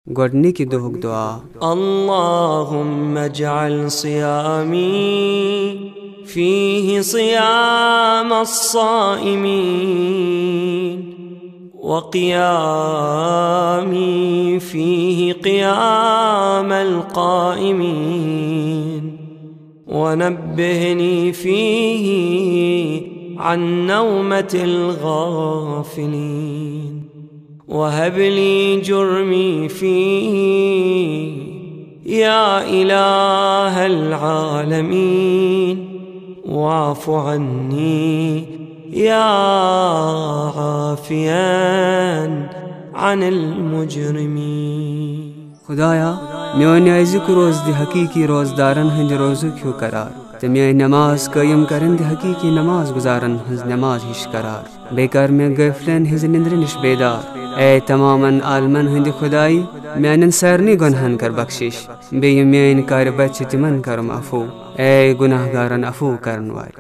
گۄڈنِکہِ دۄہُک دُعا اللهم اجعل صيامي فيه صيام الصائمين وقيامي فيه قيام القائمين ونبهني فيه عن نومة الغافلين وهب لي جرمي فيه يا إله العالمين واعف عني يا عافيا عن المجرمين. خدایا میون أزیُک روز دِ حقیقی روزدارن ہٕنٛدِ روزُک ہیوٗ قرار تہٕ میٲنۍ نماز قٲیِم کرن دِ حقیقی نماز گزارن ہٕنٛز نماز ہِش قرار. بیٚیہِ کر مےٚ غٲفلن ہٕنٛزِ نِندرِ نِش بیدار. اے تمامن عالمن ہٕنٛدِ خۄدایی میانٮ۪ن سارنٕے گۄنہن کر بخشش بیٚیہِ یِم میٲنۍ کارِ بچ چھِ تِمن کرم عفو. اے گُناہ گارن عفو کرن وٲلۍ.